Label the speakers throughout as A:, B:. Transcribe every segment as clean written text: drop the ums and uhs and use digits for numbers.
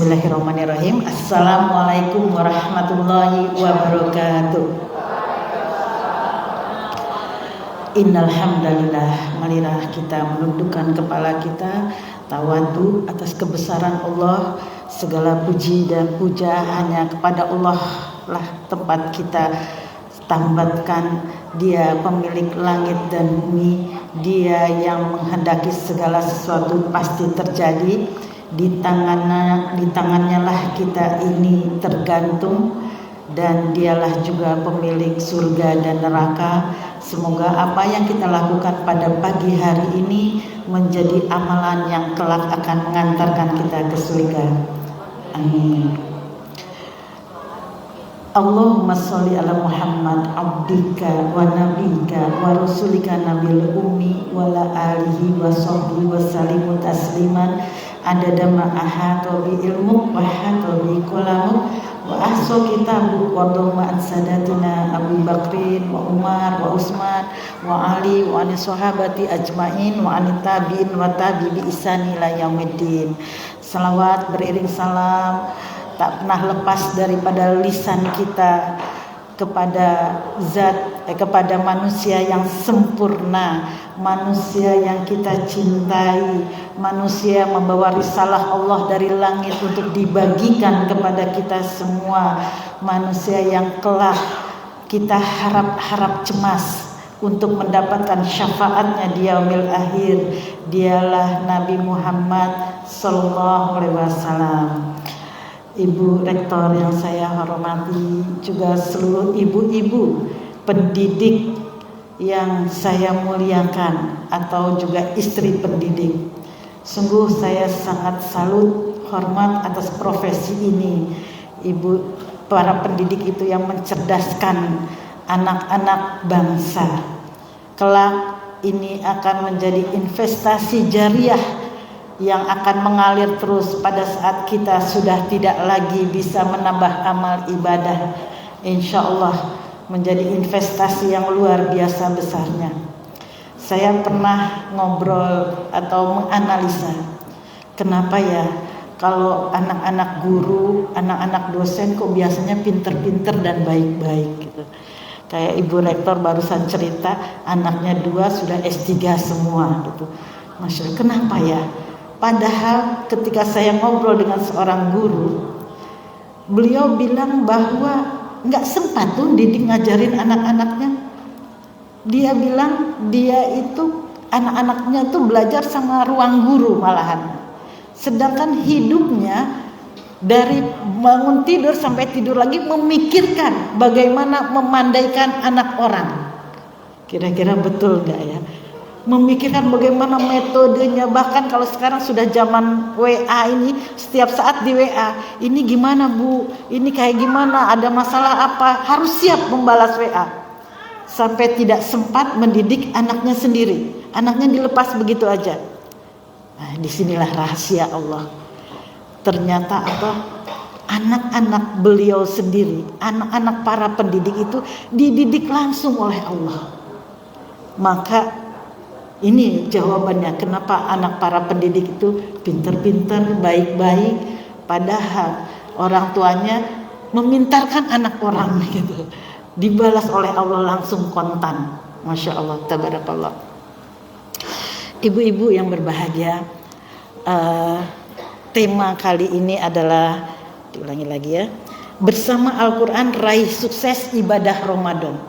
A: Bismillahirrahmanirrahim. Assalamualaikum warahmatullahi wabarakatuh. Innal hamdalillah, marilah kita menundukkan kepala kita, tawadu atas kebesaran Allah. Segala puji dan puja hanya kepada Allah lah tempat kita tambatkan. Dia pemilik langit dan bumi, Dia yang menghendaki segala sesuatu pasti terjadi. Di tangannya lah kita ini tergantung, dan Dialah juga pemilik surga dan neraka. Semoga apa yang kita lakukan pada pagi hari ini menjadi amalan yang kelak akan mengantarkan kita ke surga. Amin. Allahumma sholli ala Muhammad abdika wa nabika wa rasulika nabil ummi wa ala alihi wa sahbihi wa sallimu tasliman adada ma'ahatu bi ilmu wa hatu bi kulamu wa ahsu kitabu wa dhamma sadatina Abu Bakrin wa Umar wa Utsman wa Ali wa ani sahabati ajmain wa ani tabi'in wa tabi bi isani la yaumiddin. Salawat beriring salam tak pernah lepas daripada lisan kita kepada kepada manusia yang sempurna, manusia yang kita cintai, manusia yang membawa risalah Allah dari langit untuk dibagikan kepada kita semua, manusia yang kelak kita harap cemas untuk mendapatkan syafaatnya di yaumil akhir. Dialah Nabi Muhammad sallallahu alaihi wasallam. Ibu Rektor yang saya hormati, juga seluruh ibu-ibu pendidik yang saya muliakan atau juga istri pendidik. Sungguh saya sangat salut, hormat atas profesi ini. Ibu para pendidik itu yang mencerdaskan anak-anak bangsa. Kelak ini akan menjadi investasi jariah yang akan mengalir terus pada saat kita sudah tidak lagi bisa menambah amal ibadah. Insya Allah menjadi investasi yang luar biasa besarnya. Saya pernah ngobrol atau menganalisa, kenapa ya kalau anak-anak guru, anak-anak dosen kok biasanya pinter-pinter dan baik-baik gitu. Kayak Ibu Rektor barusan cerita, anaknya 2 sudah S3 semua gitu. Masya Allah, kenapa ya? Padahal ketika saya ngobrol dengan seorang guru, beliau bilang bahwa nggak sempat tuh didik ngajarin anak-anaknya. Dia bilang dia itu anak-anaknya tuh belajar sama ruang guru malahan. Sedangkan hidupnya dari bangun tidur sampai tidur lagi memikirkan bagaimana memandaikan anak orang. Kira-kira betul nggak ya? Memikirkan bagaimana metodenya, bahkan kalau sekarang sudah zaman WA ini, setiap saat di WA, ini gimana Bu, ini kayak gimana, ada masalah apa, harus siap membalas WA. Sampai tidak sempat mendidik anaknya sendiri, anaknya dilepas begitu aja. Nah, disinilah rahasia Allah. Ternyata apa? Anak-anak beliau sendiri, anak-anak para pendidik itu dididik langsung oleh Allah. Maka ini jawabannya kenapa anak para pendidik itu pinter-pinter, baik-baik, padahal orang tuanya memintarkan anak orang gitu. Dibalas oleh Allah langsung kontan. Masya Allah, tabarakallah. Ibu-ibu yang berbahagia, tema kali ini adalah, diulangi lagi ya, bersama Al-Quran raih sukses ibadah Ramadan.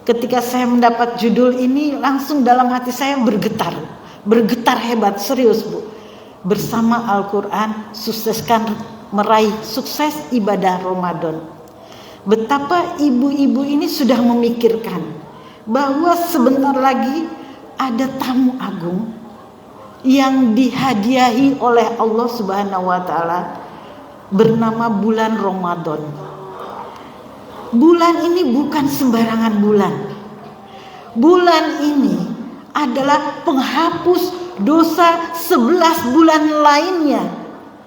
A: Ketika saya mendapat judul ini, langsung dalam hati saya bergetar hebat, serius Bu. Bersama Al-Quran sukseskan meraih sukses ibadah Ramadan. Betapa ibu-ibu ini sudah memikirkan bahwa sebentar lagi ada tamu agung yang dihadiahi oleh Allah Subhanahu wa taala bernama bulan Ramadan. Bulan ini bukan sembarangan bulan. Bulan ini adalah penghapus dosa 11 bulan lainnya,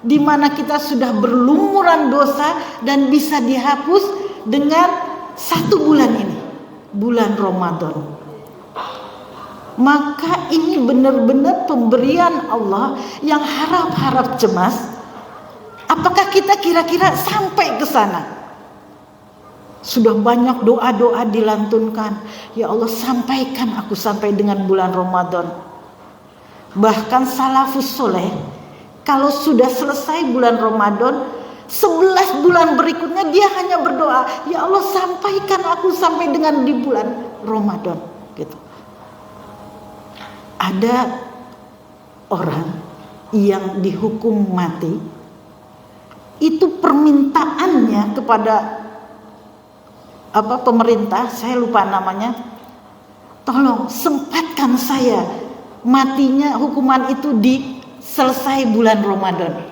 A: di mana kita sudah berlumuran dosa dan bisa dihapus dengan 1 bulan ini, bulan Ramadan. Maka ini benar-benar pemberian Allah yang harap-harap cemas Apakah kita kira-kira sampai ke sana? Sudah banyak doa-doa dilantunkan. Ya Allah, sampaikan aku sampai dengan bulan Ramadan. Bahkan salafus soleh, kalau sudah selesai bulan Ramadan, 11 bulan berikutnya dia hanya berdoa, ya Allah, sampaikan aku sampai dengan di bulan Ramadan, gitu. Ada orang yang dihukum mati, itu permintaannya kepada pemerintah, saya lupa namanya, tolong sempatkan saya matinya, hukuman itu di selesai bulan Ramadan.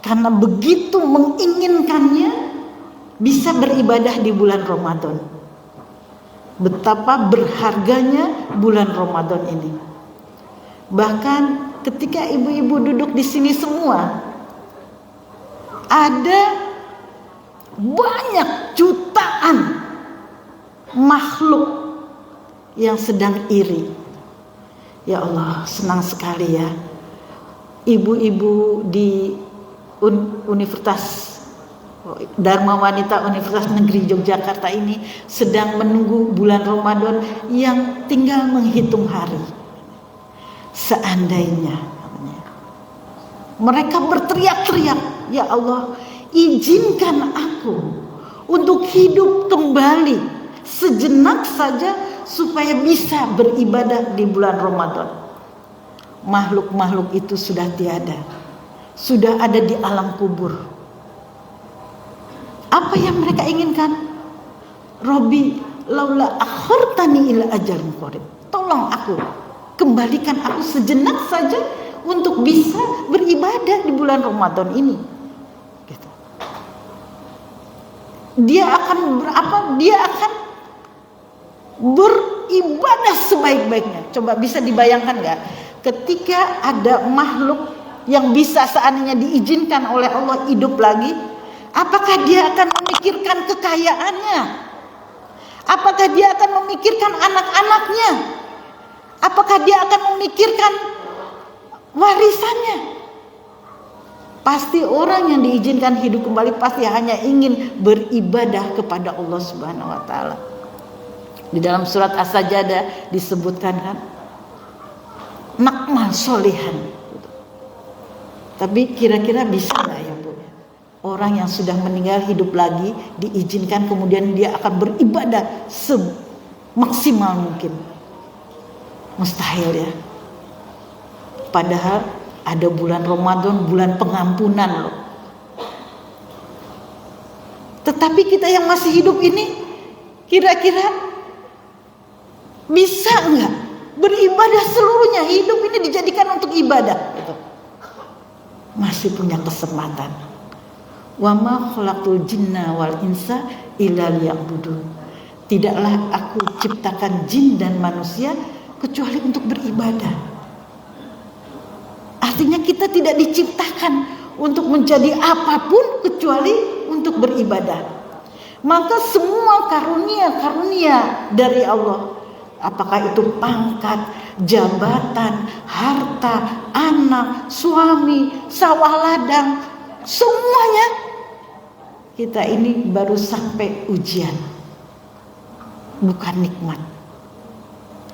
A: Karena begitu menginginkannya bisa beribadah di bulan Ramadan. Betapa berharganya bulan Ramadan ini. Bahkan ketika ibu-ibu duduk di sini semua, ada banyak jutaan makhluk yang sedang iri. Ya Allah, senang sekali ya. Ibu-ibu di Universitas Dharma Wanita Universitas Negeri Yogyakarta ini sedang menunggu bulan Ramadan yang tinggal menghitung hari. Seandainya mereka berteriak-teriak, ya Allah, izinkan aku untuk hidup kembali sejenak saja supaya bisa beribadah di bulan Ramadan. Makhluk-makhluk itu sudah tiada, sudah ada di alam kubur. Apa yang mereka inginkan? Robbi laula akhirtani ila ajalin qarib. Tolong aku, kembalikan aku sejenak saja untuk bisa beribadah di bulan Ramadan ini. Gitu. Dia akan beribadah sebaik-baiknya. Coba bisa dibayangkan nggak? Ketika ada makhluk yang bisa seandainya diizinkan oleh Allah hidup lagi, apakah dia akan memikirkan kekayaannya? Apakah dia akan memikirkan anak-anaknya? Apakah dia akan memikirkan warisannya? Pasti orang yang diizinkan hidup kembali pasti hanya ingin beribadah kepada Allah Subhanahu wa taala. Di dalam surat As-Sajdah disebutkan kan, nakmal solihan. Tapi kira-kira bisa nggak ya Bu? Orang yang sudah meninggal hidup lagi diizinkan kemudian dia akan beribadah semaksimal mungkin. Mustahil ya. Padahal ada bulan Ramadan, bulan pengampunan loh. Tetapi kita yang masih hidup ini kira-kira bisa nggak beribadah seluruhnya? Hidup ini dijadikan untuk ibadah gitu. Masih punya kesempatan. Wa ma khalaqtul jinna wal insa illa liya'budun. Tidaklah aku ciptakan jin dan manusia kecuali untuk beribadah. Artinya kita tidak diciptakan untuk menjadi apapun kecuali untuk beribadah. Maka semua karunia-karunia dari Allah, apakah itu pangkat, jabatan, harta, anak, suami, sawah ladang, semuanya kita ini baru sampai ujian, bukan nikmat.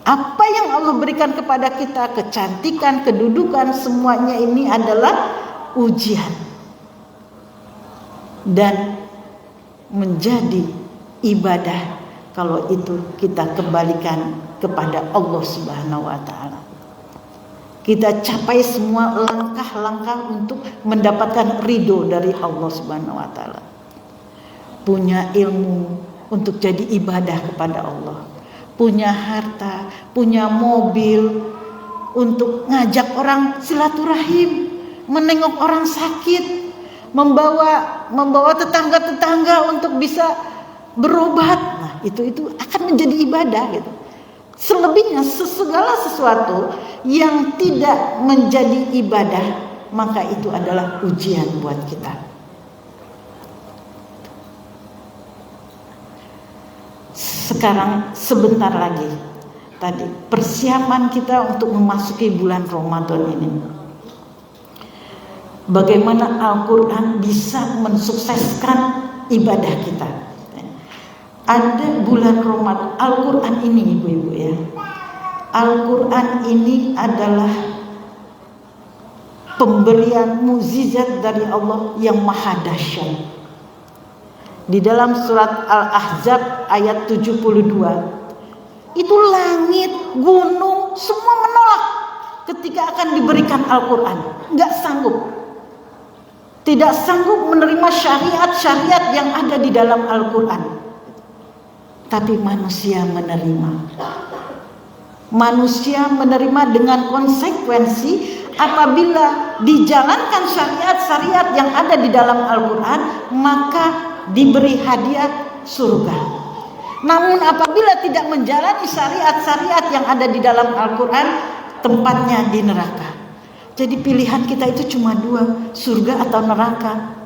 A: Apa yang Allah berikan kepada kita, kecantikan, kedudukan, semuanya ini adalah ujian dan menjadi ibadah kalau itu kita kembalikan kepada Allah Subhanahu wa taala. Kita capai semua langkah-langkah untuk mendapatkan ridho dari Allah Subhanahu wa taala. Punya ilmu untuk jadi ibadah kepada Allah. Punya harta, punya mobil untuk ngajak orang silaturahim, menengok orang sakit, membawa tetangga-tetangga untuk bisa berobat. Nah, itu akan menjadi ibadah gitu. Selebihnya segala sesuatu yang tidak menjadi ibadah, maka itu adalah ujian buat kita. Sekarang sebentar lagi tadi persiapan kita untuk memasuki bulan Ramadan ini. bagaimana Al-Quran bisa mensukseskan ibadah kita. Ada bulan Ramadan, Al-Quran ini ibu-ibu ya, Al-Quran ini adalah pemberian mukjizat dari Allah yang maha dahsyat. Di dalam surat Al-Ahzab ayat 72, itu langit, gunung, semua menolak ketika akan diberikan Al-Quran. Nggak sanggup, tidak sanggup menerima syariat-syariat yang ada di dalam Al-Quran. Tapi manusia menerima. Manusia menerima dengan konsekuensi. Apabila dijalankan syariat-syariat yang ada di dalam Al-Quran, maka diberi hadiah surga. Namun apabila tidak menjalani syariat-syariat yang ada di dalam Al-Quran, tempatnya di neraka. Jadi pilihan kita itu cuma dua, surga atau neraka.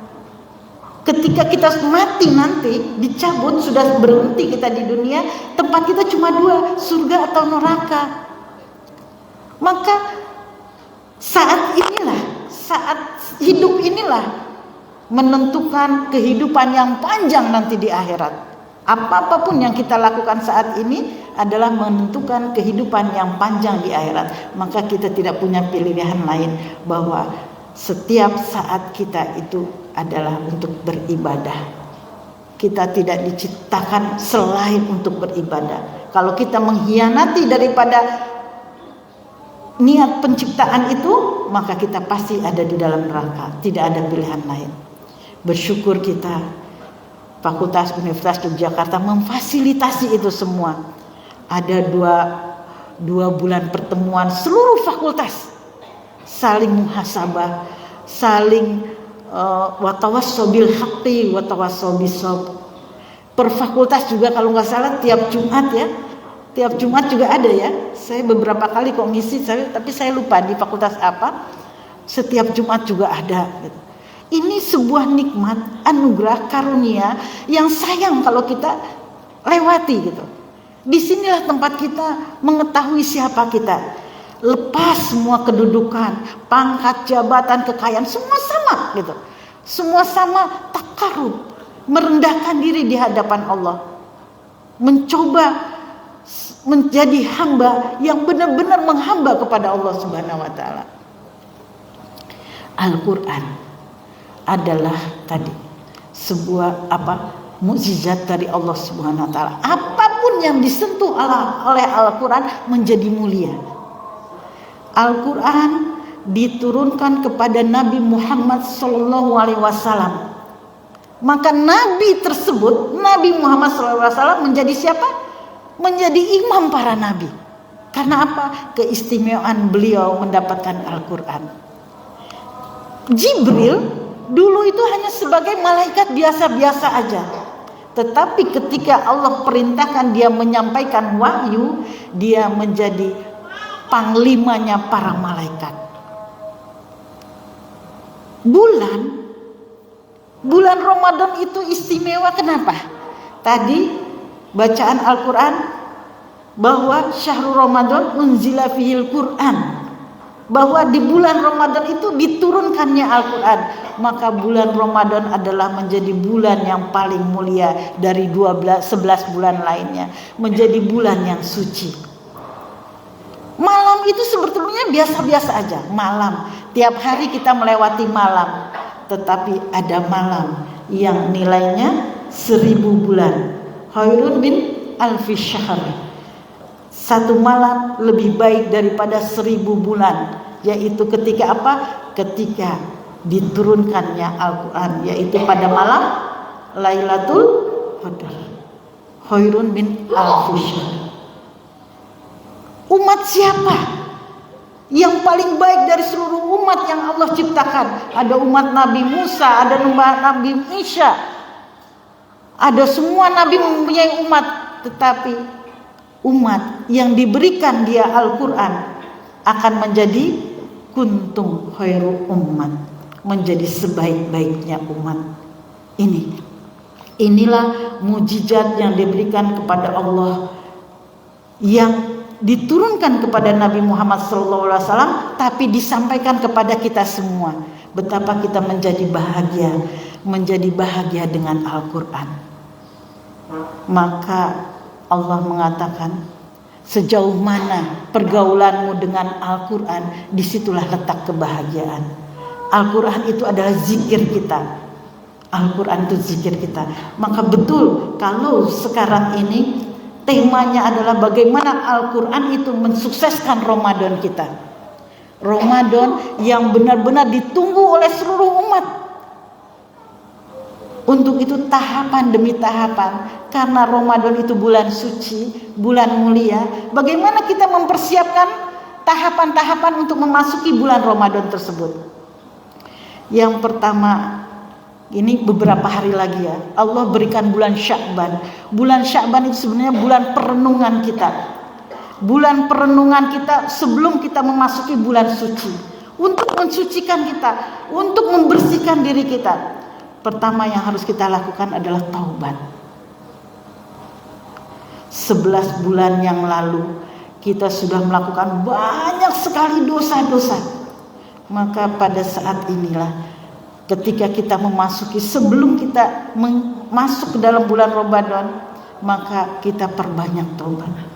A: Ketika kita mati nanti, dicabut, sudah berhenti kita di dunia, tempat kita cuma dua, surga atau neraka. Maka saat inilah, saat hidup inilah menentukan kehidupan yang panjang nanti di akhirat. Apapun yang kita lakukan saat ini adalah menentukan kehidupan yang panjang di akhirat. Maka kita tidak punya pilihan lain bahwa setiap saat kita itu adalah untuk beribadah. Kita tidak diciptakan selain untuk beribadah. Kalau kita mengkhianati daripada niat penciptaan itu, maka kita pasti ada di dalam neraka. Tidak ada pilihan lain. Bersyukur kita, Fakultas Universitas Yogyakarta memfasilitasi itu semua. Ada dua bulan pertemuan seluruh fakultas, saling muhasabah, saling watawassobil haqqi watawassobis sabr. Per fakultas juga kalau nggak salah tiap Jumat ya, tiap Jumat juga ada ya. Saya beberapa kali kok ngisi, tapi saya lupa di fakultas apa. Setiap Jumat juga ada. Gitu. Ini sebuah nikmat, anugerah, karunia yang sayang kalau kita lewati gitu. Disinilah tempat kita mengetahui siapa kita. Lepas semua kedudukan, pangkat, jabatan, kekayaan, semua sama gitu. Semua sama, takarub, merendahkan diri di hadapan Allah. Mencoba menjadi hamba yang benar-benar menghamba kepada Allah Subhanahu wa taala. Al-Qur'an adalah tadi sebuah mukjizat dari Allah Subhanahu wa taala. Apapun yang disentuh oleh Al-Qur'an menjadi mulia. Al-Quran diturunkan kepada Nabi Muhammad SAW. Maka Nabi tersebut, Nabi Muhammad SAW menjadi siapa? Menjadi imam para Nabi. Karena apa? Keistimewaan beliau mendapatkan Al-Quran. Jibril dulu itu hanya sebagai malaikat biasa-biasa aja. Tetapi ketika Allah perintahkan dia menyampaikan wahyu, dia menjadi panglimanya para malaikat. Bulan Ramadan itu istimewa kenapa? Tadi bacaan Al-Quran bahwa syahrul Ramadan unzila fihil Quran, bahwa di bulan Ramadan itu diturunkannya Al-Quran. Maka bulan Ramadan adalah menjadi bulan yang paling mulia dari 11 bulan lainnya, menjadi bulan yang suci. Malam itu sebetulnya biasa-biasa aja. Malam, tiap hari kita melewati malam. Tetapi ada malam yang nilainya 1000 bulan. Khairun min alfi syahr. Satu malam lebih baik daripada 1000 bulan. Yaitu ketika apa? Ketika diturunkannya Al-Quran, yaitu pada malam Lailatul Qadar. Khairun min alfi syahr. Umat siapa yang paling baik dari seluruh umat yang Allah ciptakan? Ada umat Nabi Musa, ada umat Nabi Isa, ada semua Nabi mempunyai umat. Tetapi umat yang diberikan dia Al-Quran akan menjadi kuntum khairu ummat, menjadi sebaik-baiknya umat. Inilah mukjizat yang diberikan kepada Allah, yang diturunkan kepada Nabi Muhammad SAW, tapi disampaikan kepada kita semua. betapa kita menjadi bahagia dengan Al-Quran. Maka Allah mengatakan, sejauh mana pergaulanmu dengan Al-Quran, disitulah letak kebahagiaan. Al-Quran itu adalah zikir kita. Al-Quran itu zikir kita. Maka betul kalau sekarang ini temanya adalah bagaimana Al-Quran itu mensukseskan Ramadan kita. Ramadan yang benar-benar ditunggu oleh seluruh umat. Untuk itu tahapan demi tahapan, karena Ramadan itu bulan suci, bulan mulia. Bagaimana kita mempersiapkan tahapan-tahapan untuk memasuki bulan Ramadan tersebut? Yang pertama, ini beberapa hari lagi ya, Allah berikan bulan Sya'ban. Bulan Sya'ban itu sebenarnya bulan perenungan kita. Bulan perenungan kita sebelum kita memasuki bulan suci. Untuk mensucikan kita, untuk membersihkan diri kita. Pertama yang harus kita lakukan adalah taubat. 11 bulan yang lalu kita sudah melakukan banyak sekali dosa-dosa. Maka pada saat inilah ketika kita memasuki, sebelum kita masuk ke dalam bulan Ramadan, maka kita perbanyak taubat.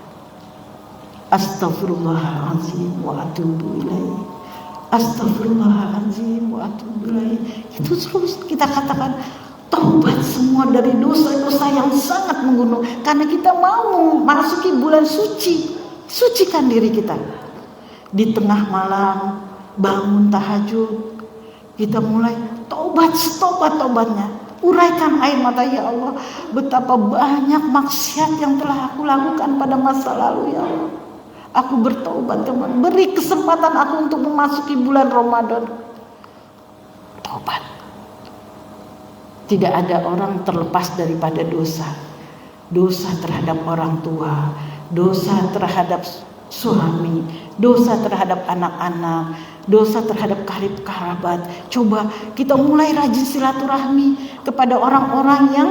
A: Astaghfirullahaladzim wa atubu ilaih. Astaghfirullahaladzim wa atubu ilaih. Itu terus kita katakan taubat semua dari dosa-dosa yang sangat menggunung, karena kita mau memasuki bulan suci. Sucikan diri kita. Di tengah malam bangun tahajud, kita mulai tobatnya, uraikan air mata, ya Allah, betapa banyak maksiat yang telah aku lakukan pada masa lalu, ya Allah. Aku bertobat, teman. Beri kesempatan aku untuk memasuki bulan Ramadan. Tobat. Tidak ada orang terlepas daripada dosa. Dosa terhadap orang tua, dosa terhadap suami, dosa terhadap anak-anak, dosa terhadap karib kerabat. Coba kita mulai rajin silaturahmi kepada orang-orang yang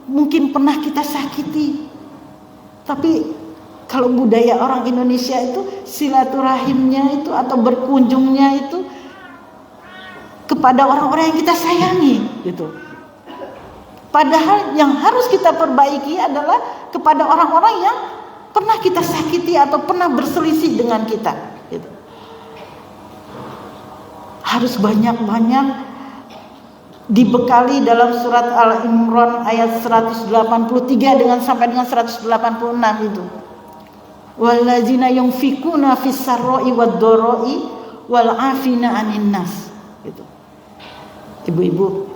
A: mungkin pernah kita sakiti. Tapi kalau budaya orang Indonesia itu silaturahimnya itu atau berkunjungnya itu kepada orang-orang yang kita sayangi gitu. Padahal yang harus kita perbaiki adalah kepada orang-orang yang pernah kita sakiti atau pernah berselisih dengan kita gitu. Harus banyak-banyak dibekali dalam surat Al-Imran ayat 183 dengan sampai dengan 186 itu. Wallazina yunfikuna fis sarra'i wad-dharra'i wal 'afina 'anil nas gitu. Ibu-ibu,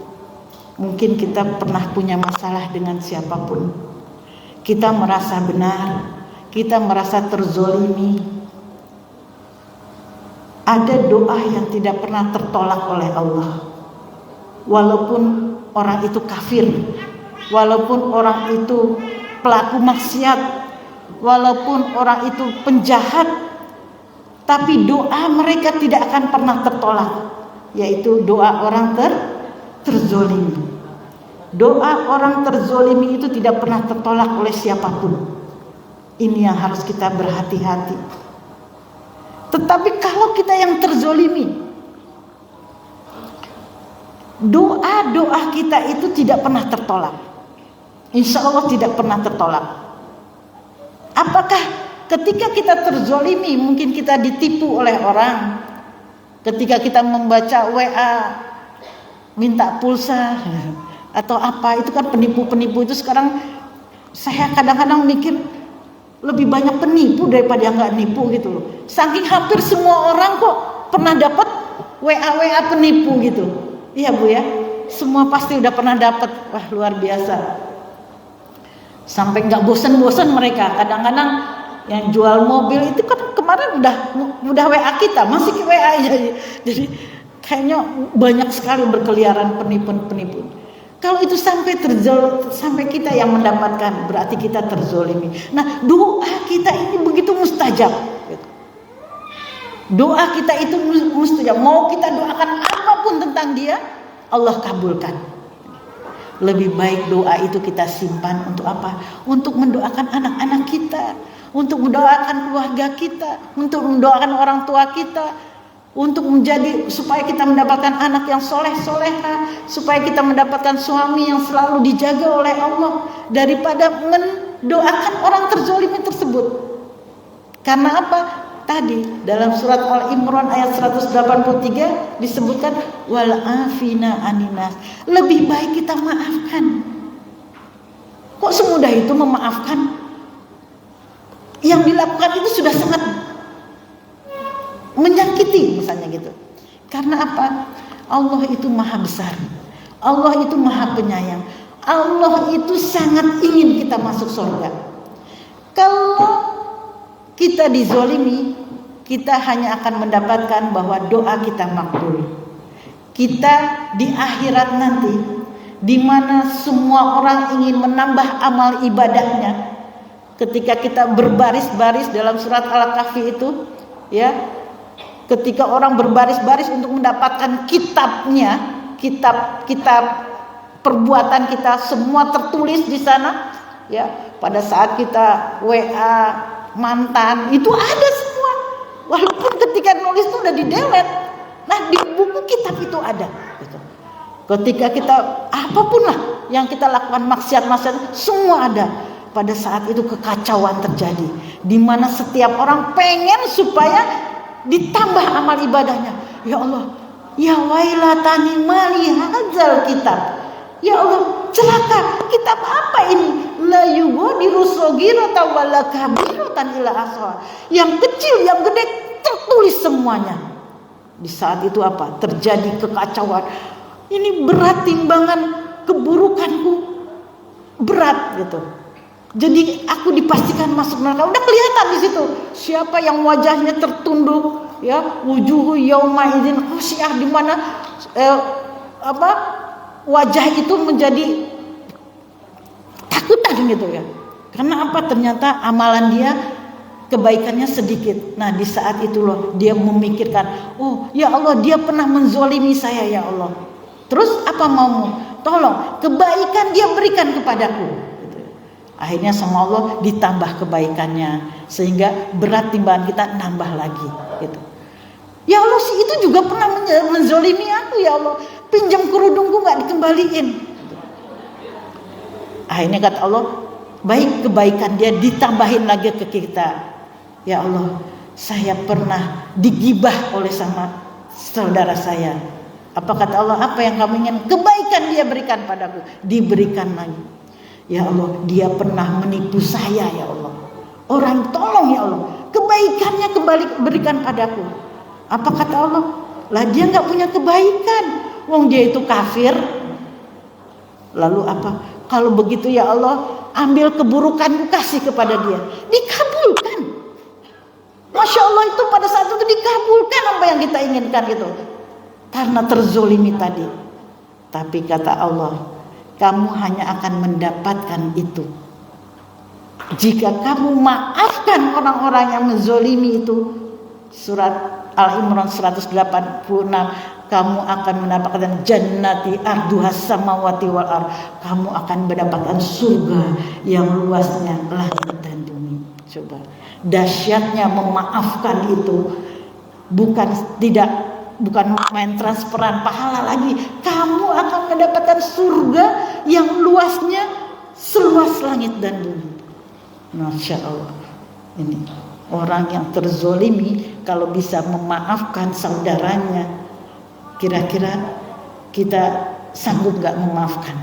A: mungkin kita pernah punya masalah dengan siapapun. Kita merasa benar, kita merasa terzolimi. Ada doa yang tidak pernah tertolak oleh Allah. Walaupun orang itu kafir, walaupun orang itu pelaku maksiat, walaupun orang itu penjahat, tapi doa mereka tidak akan pernah tertolak, yaitu doa orang terzolimi. Doa orang terzolimi itu tidak pernah tertolak oleh siapapun. Ini yang harus kita berhati-hati. Tetapi kalau kita yang terzolimi, doa-doa kita itu tidak pernah tertolak. Insya Allah tidak pernah tertolak. Apakah ketika kita terzolimi, mungkin kita ditipu oleh orang, ketika kita membaca WA minta pulsa atau apa, itu kan penipu-penipu itu sekarang. Saya kadang-kadang mikir lebih banyak penipu daripada yang nggak nipu gitu loh. Saking hampir semua orang kok pernah dapat WA penipu gitu. Iya Bu ya, semua pasti udah pernah dapat. Wah, luar biasa. Sampai nggak bosan-bosan mereka. Kadang-kadang yang jual mobil itu kan kemarin udah WA kita, masih ke WA aja. Jadi kayaknya banyak sekali berkeliaran penipu-penipu. Kalau itu sampai kita yang mendapatkan, berarti kita terzolimi. Nah, doa kita ini begitu mustajab. Doa kita itu mustajab. Mau kita doakan apapun tentang dia, Allah kabulkan. Lebih baik doa itu kita simpan untuk apa? Untuk mendoakan anak-anak kita, untuk mendoakan keluarga kita, untuk mendoakan orang tua kita. untuk menjadi, supaya kita mendapatkan anak yang soleh-soleha, supaya kita mendapatkan suami yang selalu dijaga oleh Allah, daripada mendoakan orang terzolimi tersebut. Karena apa? Tadi dalam surat Al-Imran ayat 183 disebutkan wal afina aninas. Lebih baik kita maafkan. Kok semudah itu memaafkan? Yang dilakukan itu sudah sangat menyakiti misalnya gitu. Karena apa? Allah itu maha besar, Allah itu maha penyayang, Allah itu sangat ingin kita masuk surga. Kalau kita dizolimi, kita hanya akan mendapatkan bahwa doa kita makbul. Kita di akhirat nanti, di mana semua orang ingin menambah amal ibadahnya, ketika kita berbaris-baris dalam surat Al-Kahfi itu, ya, ketika orang berbaris-baris untuk mendapatkan kitabnya, kitab perbuatan kita semua tertulis di sana, ya. Pada saat kita WA mantan itu ada semua, walaupun ketika nulis itu udah di-delete. Nah, di buku kitab itu ada gitu. Ketika kita apapun lah yang kita lakukan, maksiat-maksiat semua ada. Pada saat itu kekacauan terjadi, di mana setiap orang pengen supaya ditambah amal ibadahnya. Ya Allah, ya wailatani mali hadzal kitab. Ya Allah, celaka, kitab apa ini? La yughadiru shaghiratan wala kabiratan illa ahsaha. Yang kecil, yang gede tertulis semuanya. Di saat itu apa? Terjadi kekacauan. Ini berat timbangan keburukanku. Berat gitu. Jadi aku dipastikan masuk neraka. Udah kelihatan di situ siapa yang wajahnya tertunduk, ya, wujuhu yauma idzin khasyiah, di mana wajah itu menjadi takutan gitu ya. Karena apa? Ternyata amalan dia, kebaikannya sedikit. Nah, di saat itu loh dia memikirkan, oh ya Allah, dia pernah menzolimi saya ya Allah. Terus apa maumu? Tolong kebaikan dia berikan kepadaku. Akhirnya sama Allah ditambah kebaikannya, sehingga berat timbangan kita nambah lagi gitu. Ya Allah, si itu juga pernah menzolimi aku ya Allah, pinjam kerudungku gak dikembaliin. Akhirnya kata Allah, baik, kebaikan dia ditambahin lagi ke kita. Ya Allah, saya pernah digibah oleh sama saudara saya. Apa kata Allah? Apa yang kamu ingin? Kebaikan dia berikan padaku, diberikan lagi. Ya Allah, dia pernah menipu saya ya Allah. Orang tolong ya Allah, kebaikannya kembali berikan padaku. Apa kata Allah? Lah dia gak punya kebaikan, wong dia itu kafir. Lalu apa? Kalau begitu ya Allah, ambil keburukanku kasih kepada dia. Dikabulkan. Masya Allah, itu pada saat itu dikabulkan apa yang kita inginkan itu. Karena terzolimi tadi. Tapi kata Allah, kamu hanya akan mendapatkan itu jika kamu maafkan orang-orang yang menzolimi itu. Surat Al-Imran 186, kamu akan mendapatkan jannati arduhas samawati wal ardh. Kamu akan mendapatkan surga yang luasnya langit dan bumi. Coba dahsyatnya memaafkan itu. Bukan main transferan pahala lagi. Kamu akan mendapatkan surga yang luasnya seluas langit dan bumi. Masya Allah. Ini orang yang terzolimi kalau bisa memaafkan saudaranya, kira-kira kita sanggup gak memaafkan?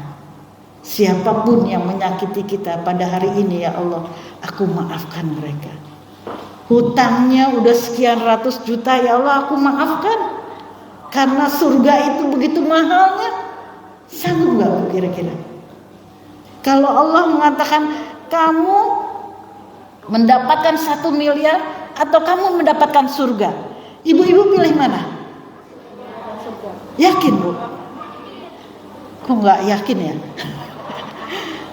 A: Siapapun yang menyakiti kita pada hari ini, ya Allah, aku maafkan mereka. Hutangnya udah sekian ratus juta, ya Allah, aku maafkan. Karena surga itu begitu mahalnya. Sanggup gak kira-kira? Kalau Allah mengatakan kamu mendapatkan 1 miliar atau kamu mendapatkan surga, ibu-ibu pilih mana? Yakin Bu? Kok gak yakin ya?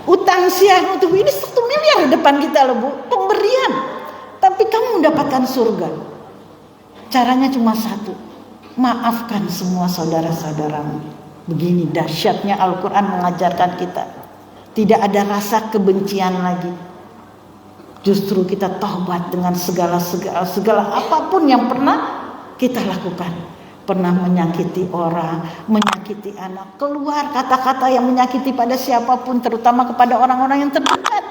A: Utang siang untuk ini 1 miliar di depan kita loh Bu, pemberian. Tapi kamu mendapatkan surga. Caranya cuma satu, maafkan semua saudara-saudaramu. Begini dahsyatnya Al-Quran mengajarkan kita. Tidak ada rasa kebencian lagi. Justru kita taubat dengan segala apapun yang pernah kita lakukan. Pernah menyakiti orang, menyakiti anak, keluar kata-kata yang menyakiti pada siapapun, terutama kepada orang-orang yang terdekat.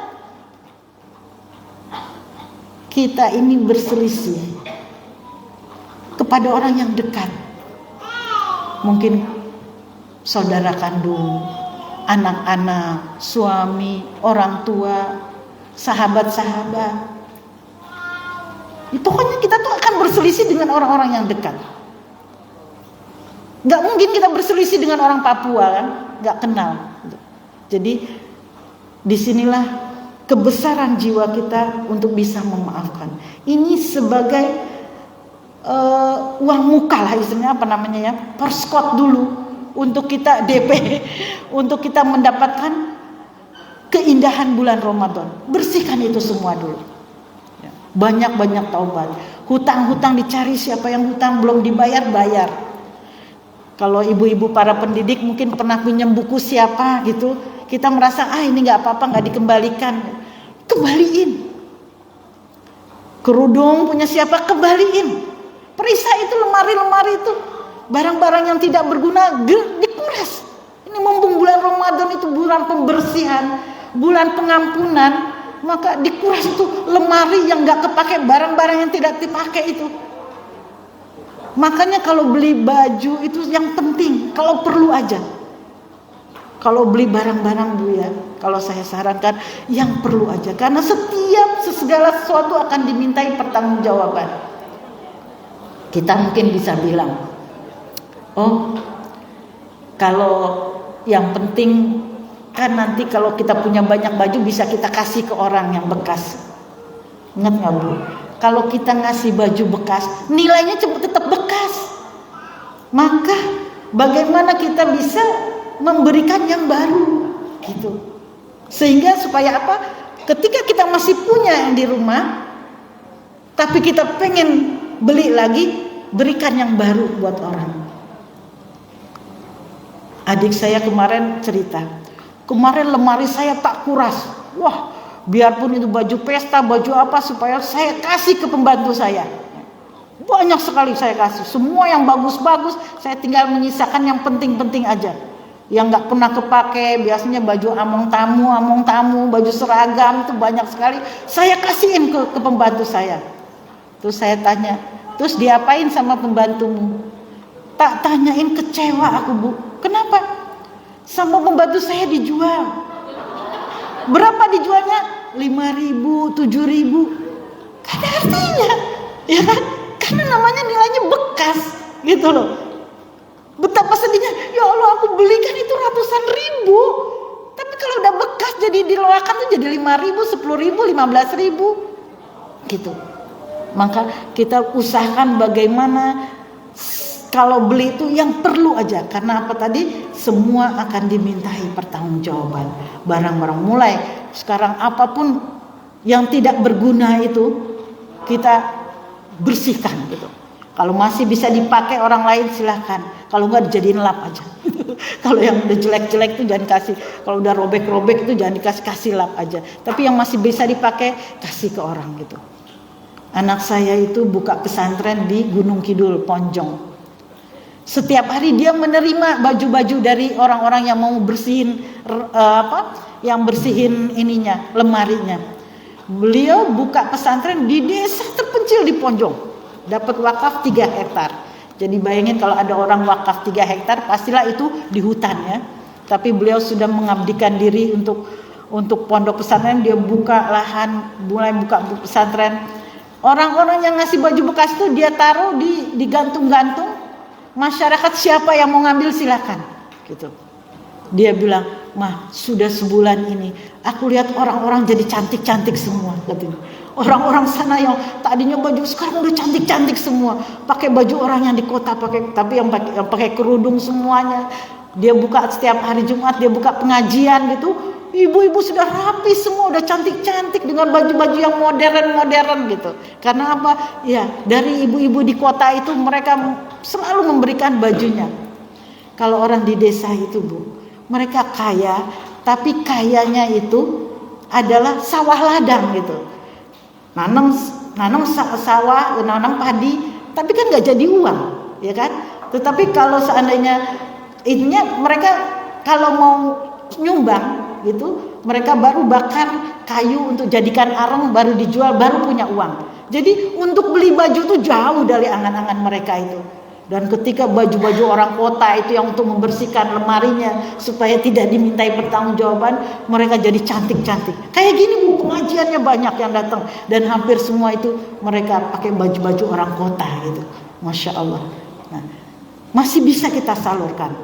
A: Kita ini berselisih kepada orang yang dekat. Mungkin saudara kandung, anak-anak, suami, orang tua, sahabat-sahabat. Pokoknya kita tuh akan berselisih dengan orang-orang yang dekat. Gak mungkin kita berselisih dengan orang Papua kan, gak kenal. Jadi disinilah kebesaran jiwa kita untuk bisa memaafkan. Ini sebagai uang muka lah istilahnya, perskot dulu untuk kita DP, untuk kita mendapatkan keindahan bulan Ramadan. Bersihkan itu semua dulu. Banyak-banyak taubat. Hutang-hutang dicari, siapa yang hutang belum dibayar, bayar. Kalau ibu-ibu para pendidik mungkin pernah pinjam buku siapa gitu, kita merasa ini nggak apa-apa, nggak dikembalikan, kembaliin. Kerudung punya siapa, kembaliin. Perisai itu, lemari-lemari itu, barang-barang yang tidak berguna dikuras. Ini mumpung bulan Ramadan itu bulan pembersihan, bulan pengampunan, maka dikuras itu lemari yang nggak kepake, barang-barang yang tidak dipakai itu. Makanya kalau beli baju itu yang penting, kalau perlu aja. Kalau beli barang-barang Bu ya, kalau saya sarankan yang perlu aja. Karena segala sesuatu akan dimintai pertanggungjawaban. Kita mungkin bisa bilang, kalau yang penting kan nanti kalau kita punya banyak baju bisa kita kasih ke orang yang bekas. Ingat nggak Bu? Kalau kita ngasih baju bekas, nilainya tetap bekas. Maka bagaimana kita bisa memberikan yang baru gitu. Sehingga supaya apa? Ketika kita masih punya yang di rumah, tapi kita pengen beli lagi, berikan yang baru buat orang. Adik saya kemarin cerita, kemarin lemari saya tak kuras. Wah, biarpun itu baju pesta, baju apa, supaya saya kasih ke pembantu saya. Banyak sekali saya kasih, semua yang bagus-bagus, saya tinggal menyisakan yang penting-penting aja. Yang gak pernah kepake, biasanya baju among tamu, baju seragam itu banyak sekali, saya kasihin ke pembantu saya. Terus saya tanya, terus diapain sama pembantumu? Tak tanyain, kecewa aku Bu. Kenapa? Sama pembantu saya dijual. Berapa dijualnya? 5.000, 7.000. Gak ada artinya, ya kan? Karena namanya nilainya bekas, gitu loh. Betapa sedihnya, ya Allah aku belikan itu ratusan ribu, tapi kalau udah bekas jadi diloakan tuh jadi 5.000, 10.000, 15.000, gitu. Maka kita usahakan bagaimana kalau beli itu yang perlu aja, karena apa tadi? Semua akan dimintai pertanggungjawaban. Barang-barang mulai sekarang apapun yang tidak berguna itu kita bersihkan gitu. Kalau masih bisa dipakai orang lain silahkan. Kalau enggak dijadiin lap aja. Kalau yang udah jelek-jelek itu jangan kasih. Kalau udah robek-robek itu jangan kasih lap aja. Tapi yang masih bisa dipakai kasih ke orang gitu. Anak saya itu buka pesantren di Gunung Kidul, Ponjong. Setiap hari dia menerima baju-baju dari orang-orang yang mau bersihin yang bersihin lemarinya. Beliau buka pesantren di desa terpencil di Ponjong, dapat wakaf 3 hektar. Jadi bayangin kalau ada orang wakaf 3 hektar, pastilah itu di hutan ya. Tapi beliau sudah mengabdikan diri untuk pondok pesantren, dia buka lahan, mulai buka pesantren. Orang-orang yang ngasih baju bekas itu dia taruh digantung-gantung. Masyarakat siapa yang mau ngambil silakan, gitu. Dia bilang, "Mah, sudah sebulan ini aku lihat orang-orang jadi cantik-cantik semua," katanya. Orang-orang sana yang tadinya baju sekarang udah cantik-cantik semua, pakai baju orang yang di kota tapi yang pakai kerudung semuanya. Dia buka setiap hari Jumat, dia buka pengajian gitu. Ibu-ibu sudah rapi semua, udah cantik-cantik dengan baju-baju yang modern gitu. Karena apa? Ya, dari ibu-ibu di kota itu mereka selalu memberikan bajunya. Kalau orang di desa itu Bu, mereka kaya, tapi kayanya itu adalah sawah ladang gitu. Nanam sawah, nanam padi, tapi kan nggak jadi uang, ya kan? Tetapi kalau seandainya itunya mereka kalau mau nyumbang gitu, mereka baru bakar kayu untuk jadikan arang, baru dijual, baru punya uang. Jadi untuk beli baju itu jauh dari angan-angan mereka itu. Dan ketika baju-baju orang kota itu yang untuk membersihkan lemarinya supaya tidak dimintai pertanggungjawaban, mereka jadi cantik-cantik. Kayak gini Bu, pengajiannya banyak yang datang dan hampir semua itu mereka pakai baju-baju orang kota gitu. Masya Allah. Nah, masih bisa kita salurkan.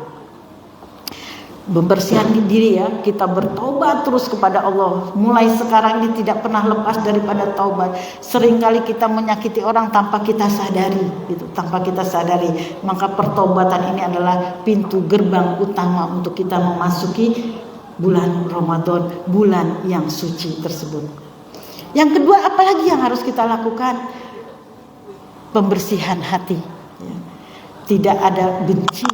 A: Membersihkan diri ya, kita bertobat terus kepada Allah. Mulai sekarang ini tidak pernah lepas daripada taubat. Seringkali kita menyakiti orang tanpa kita sadari, gitu, tanpa kita sadari. Maka pertobatan ini adalah pintu gerbang utama untuk kita memasuki bulan Ramadan, bulan yang suci tersebut. Yang kedua, apalagi yang harus kita lakukan? Pembersihan hati. Tidak ada benci,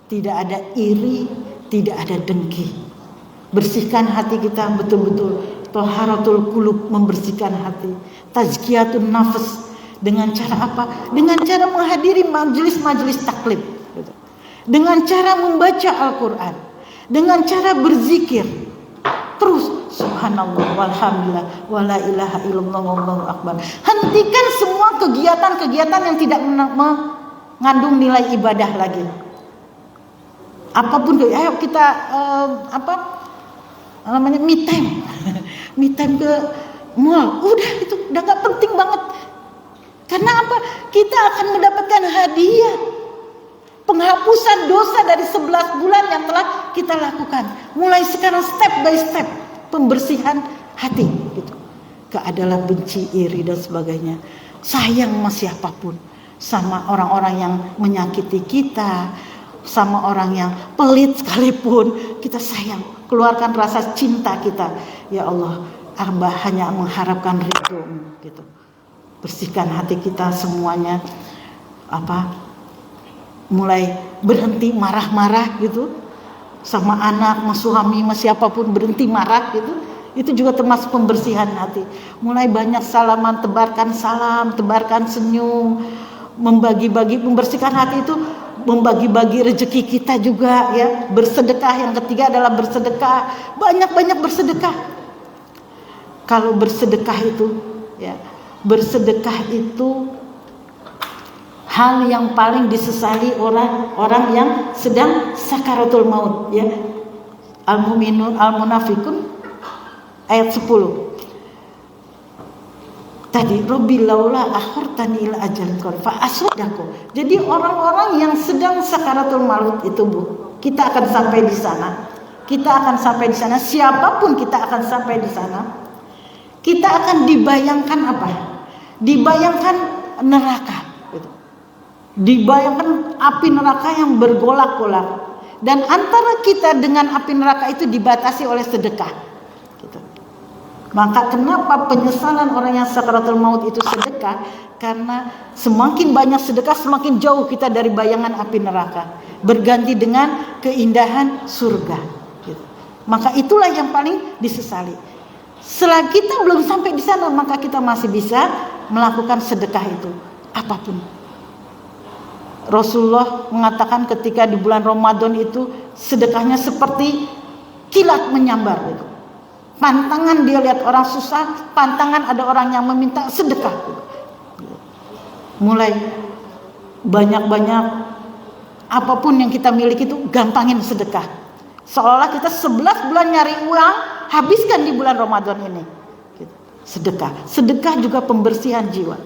A: tidak ada iri, tidak ada dengki. Bersihkan hati kita betul-betul. Taharatul qulub, membersihkan hati. Tazkiyatun nafas. Dengan cara apa? Dengan cara menghadiri majelis-majelis taklim. Dengan cara membaca Al-Quran. Dengan cara berzikir. Terus subhanallah walhamdulillah wala ilaha illallah wallahu akbar. Hentikan semua kegiatan-kegiatan yang tidak mengandung nilai ibadah lagi. Apapun, ayo kita me time me time ke mall, udah itu udah gak penting banget. Karena apa? Kita akan mendapatkan hadiah penghapusan dosa dari 11 bulan yang telah kita lakukan. Mulai sekarang step by step pembersihan hati gitu. Gak adalah benci, iri dan sebagainya. Sayang sama siapapun, sama orang-orang yang menyakiti kita, sama orang yang pelit sekalipun kita sayang, keluarkan rasa cinta kita. Ya Allah, hamba hanya mengharapkan ridho-Mu gitu. Bersihkan hati kita semuanya, mulai berhenti marah-marah gitu sama anak, sama suami, sama siapapun, berhenti marah gitu. Itu juga termasuk pembersihan hati. Mulai banyak salaman, tebarkan salam, tebarkan senyum, membagi-bagi. Membersihkan hati itu membagi-bagi rezeki kita juga ya. Bersedekah, yang ketiga adalah bersedekah. Banyak-banyak bersedekah. Kalau bersedekah itu ya, bersedekah itu hal yang paling disesali orang yang sedang sakaratul maut ya. Al-Mu'minun Al-Munafikun ayat 10. Tadi Rabbi laula akhirtani ila ajalin qarib fa asdaku. Jadi orang-orang yang sedang sakaratul maut itu Bu, kita akan sampai di sana. Kita akan sampai di sana, siapapun kita akan sampai di sana. Kita akan dibayangkan apa? Dibayangkan neraka gitu. Dibayangkan api neraka yang bergolak-golak. Dan antara kita dengan api neraka itu dibatasi oleh sedekah. Maka kenapa penyesalan orang yang sakaratul maut itu sedekah? Karena semakin banyak sedekah, semakin jauh kita dari bayangan api neraka, berganti dengan keindahan surga gitu. Maka itulah yang paling disesali. Selagi kita belum sampai di sana, maka kita masih bisa melakukan sedekah itu apapun. Rasulullah mengatakan ketika di bulan Ramadan itu sedekahnya seperti kilat menyambar gitu. Pantangan dia lihat orang susah, pantangan ada orang yang meminta sedekah. Mulai banyak-banyak apapun yang kita miliki itu gampangin sedekah. Seolah kita 11 bulan nyari uang, habiskan di bulan Ramadan ini. Sedekah. Sedekah juga pembersihan jiwa.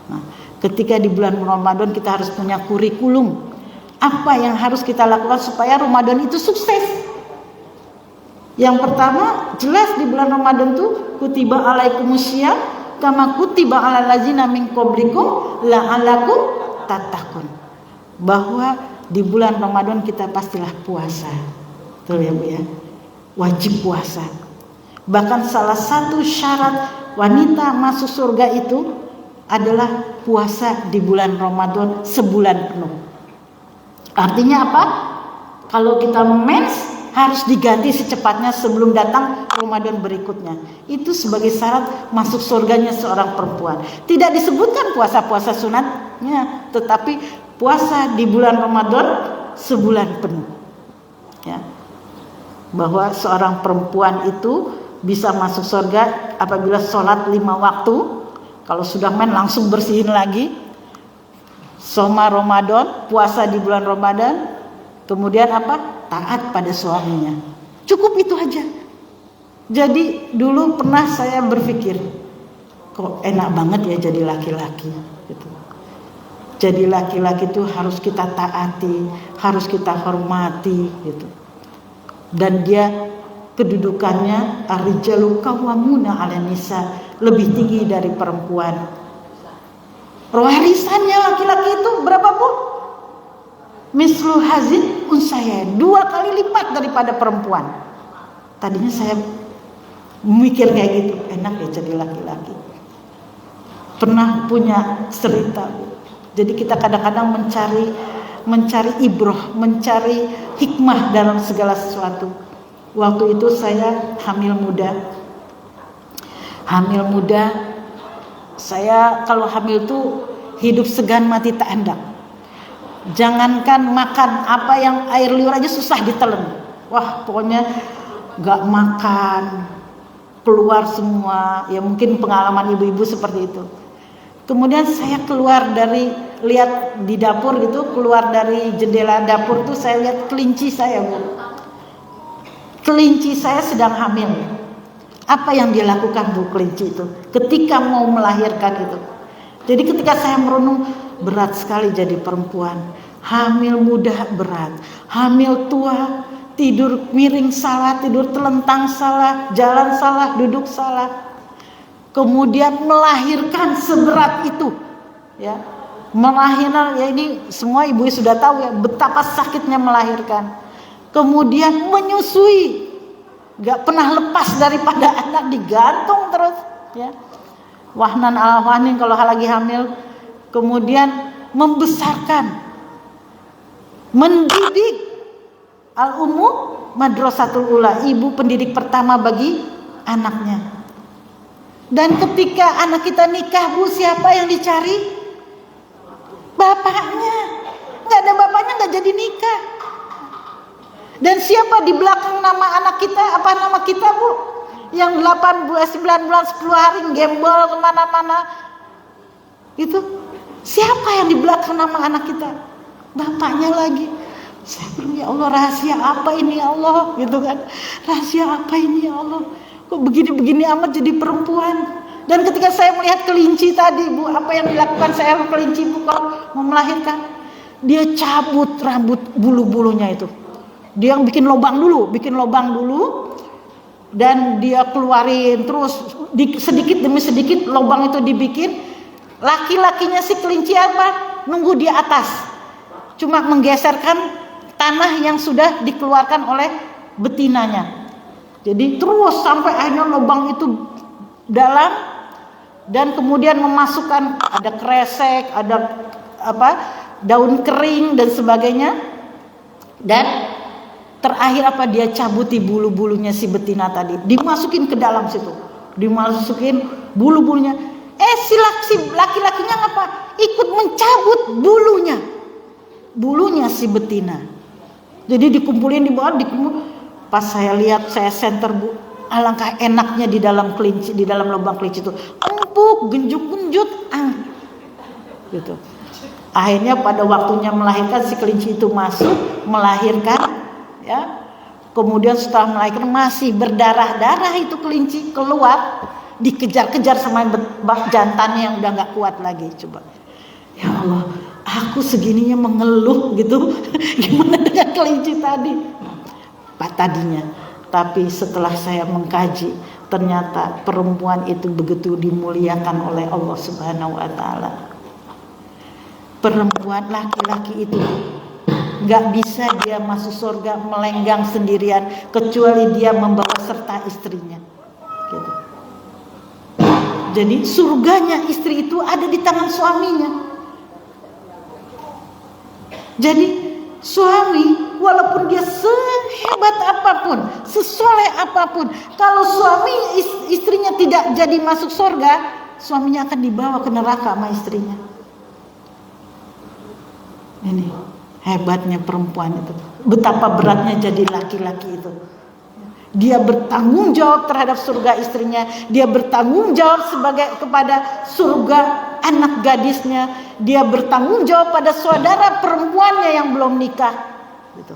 A: Nah, ketika di bulan Ramadan kita harus punya kurikulum. Apa yang harus kita lakukan supaya Ramadan itu sukses? Yang pertama, jelas di bulan Ramadan tuh kutiba alaikumusya kama kutiba alal ladzina min qablikum la'allakum tattaqun. Bahwa di bulan Ramadan kita pastilah puasa. Betul ya Bu ya? Wajib puasa. Bahkan salah satu syarat wanita masuk surga itu adalah puasa di bulan Ramadan sebulan penuh. Artinya apa? Kalau kita mens harus diganti secepatnya sebelum datang Ramadan berikutnya. Itu sebagai syarat masuk surganya seorang perempuan. Tidak disebutkan puasa-puasa sunatnya, tetapi puasa di bulan Ramadan sebulan penuh. Ya. Bahwa seorang perempuan itu bisa masuk surga apabila sholat 5 waktu. Kalau sudah main langsung bersihin lagi. Soma Ramadan, puasa di bulan Ramadan. Kemudian apa? Taat pada suaminya. Cukup itu aja. Jadi dulu pernah saya berpikir, kok enak banget ya jadi laki-laki gitu. Jadi laki-laki itu harus kita taati, harus kita hormati gitu. Dan dia kedudukannya ar-rijalu qawwamuna 'alan nisa, lebih tinggi dari perempuan. Warisannya laki-laki itu berapa, Bu? Mislu hazin unsaya, 2 kali lipat daripada perempuan. Tadinya saya mikir kayak gitu, enak ya jadi laki-laki. Pernah punya cerita, Bu. Jadi kita kadang-kadang mencari ibrah, mencari hikmah dalam segala sesuatu. Waktu itu saya hamil muda. Saya kalau hamil tuh hidup segan mati tak hendak. Jangankan makan apa yang air liur aja susah ditelen. Wah, pokoknya gak makan, keluar semua. Ya mungkin pengalaman ibu-ibu seperti itu. Kemudian saya keluar dari, lihat di dapur gitu, keluar dari jendela dapur tuh saya lihat kelinci saya, Bu. Kelinci saya sedang hamil. Apa yang dia lakukan, Bu, kelinci itu ketika mau melahirkan itu? Jadi ketika saya merenung, berat sekali jadi perempuan. Hamil muda berat, hamil tua, tidur miring salah, tidur telentang salah, jalan salah, duduk salah. Kemudian melahirkan seberat itu, ya. Melahirkan, ya ini semua ibu sudah tahu ya betapa sakitnya melahirkan. Kemudian menyusui, gak pernah lepas daripada anak, digantung terus, ya. Wahnan ala wahnin kalau lagi hamil. Kemudian membesarkan, mendidik. Al-ummu madrasatul ula, ibu pendidik pertama bagi anaknya. Dan ketika anak kita nikah, Bu, siapa yang dicari? Bapaknya. Gak ada bapaknya gak jadi nikah. Dan siapa di belakang nama anak kita? Apa nama kita, Bu? Yang 8 bulan, 9 bulan, 10 hari gembel kemana-mana. Itu siapa yang di belakang nama anak kita? Bapaknya lagi. Saya bilang, ya Allah, rahasia apa ini ya Allah? Gitu kan. Rahasia apa ini ya Allah? Kok begini-begini amat jadi perempuan? Dan ketika saya melihat kelinci tadi, Bu, apa yang dilakukan saya kelinci, Bu, kalau mau melahirkan? Dia cabut rambut bulu-bulunya itu. Dia yang bikin lubang dulu. Dan dia keluarin terus sedikit demi sedikit lubang itu dibikin. Laki-lakinya si kelinci apa? Nunggu di atas, cuma menggeserkan tanah yang sudah dikeluarkan oleh betinanya. Jadi terus sampai akhirnya lubang itu dalam, dan kemudian memasukkan ada kresek, ada daun kering dan sebagainya. Dan terakhir dia cabuti bulu-bulunya si betina tadi, dimasukin ke dalam situ, dimasukin bulu-bulunya. Si laki-lakinya ngapa? Ikut mencabut bulunya si betina. Jadi dikumpulin di bawah, pas saya lihat, saya senter, Bu, alangkah enaknya di dalam kelinci, di dalam lubang kelinci itu, empuk, genjuk-genjut, gitu. Akhirnya pada waktunya melahirkan, si kelinci itu masuk melahirkan. Ya, kemudian setelah melahirkan masih berdarah-darah itu kelinci keluar, dikejar-kejar sama jantannya yang udah nggak kuat lagi. Coba, ya Allah, aku segininya mengeluh gitu, gimana dengan kelinci tadinya. Tapi setelah saya mengkaji, ternyata perempuan itu begitu dimuliakan oleh Allah Subhanahu Wa Taala. Perempuan, laki-laki itu gak bisa dia masuk surga melenggang sendirian, kecuali dia membawa serta istrinya, gitu. Jadi surganya istri itu ada di tangan suaminya. Jadi suami walaupun dia sehebat apapun, sesoleh apapun, kalau suami istrinya tidak jadi masuk surga, suaminya akan dibawa ke neraka sama istrinya. Ini hebatnya perempuan itu, betapa beratnya jadi laki-laki itu. Dia bertanggung jawab terhadap surga istrinya, dia bertanggung jawab kepada surga anak gadisnya, dia bertanggung jawab pada saudara perempuannya yang belum nikah. Gitu.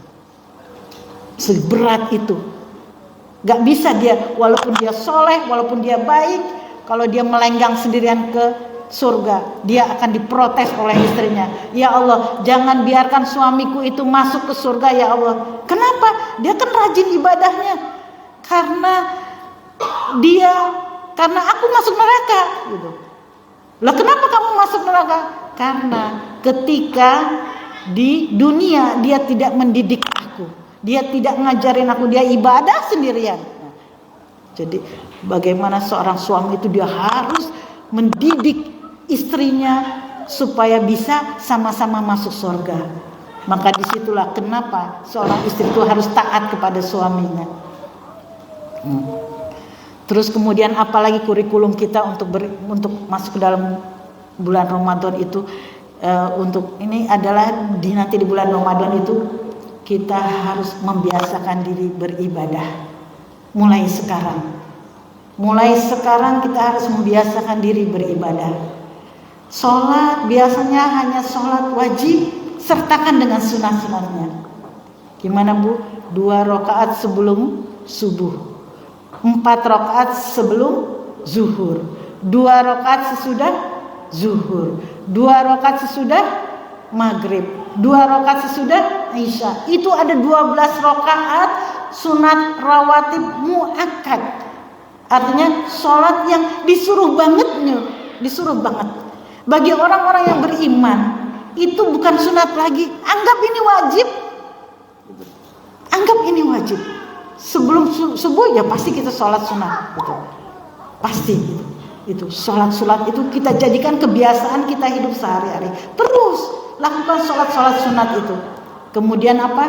A: Seberat itu. Gak bisa dia, walaupun dia soleh, walaupun dia baik, kalau dia melenggang sendirian ke surga, dia akan diprotes oleh istrinya. Ya Allah, jangan biarkan suamiku itu masuk ke surga ya Allah. Kenapa? Dia kan rajin ibadahnya. Karena aku masuk neraka gitu. Lah kenapa kamu masuk neraka? Karena ketika di dunia dia tidak mendidik aku, dia tidak ngajarin aku, dia ibadah sendirian. Jadi bagaimana seorang suami itu dia harus mendidik istrinya supaya bisa sama-sama masuk surga. Maka disitulah kenapa seorang istri itu harus taat kepada suaminya. Terus kemudian apalagi kurikulum kita untuk masuk ke dalam bulan Ramadan itu, untuk ini adalah nanti di bulan Ramadan itu kita harus membiasakan diri beribadah. Mulai sekarang kita harus membiasakan diri beribadah. Sholat biasanya hanya sholat wajib, sertakan dengan sunat-sunatnya. Gimana Bu? 2 rakaat sebelum subuh, 4 rakaat sebelum zuhur, 2 rakaat sesudah zuhur, 2 rakaat sesudah maghrib, 2 rakaat sesudah isya. Itu ada 12 rakaat sunat rawatib muakkad. Artinya sholat yang disuruh banget. Bagi orang-orang yang beriman itu bukan sunat lagi, anggap ini wajib. Sebelum subuh ya pasti kita sholat sunat, gitu. Pasti gitu. Itu sholat itu kita jadikan kebiasaan kita hidup sehari-hari. Terus lakukan sholat sunat itu. Kemudian apa?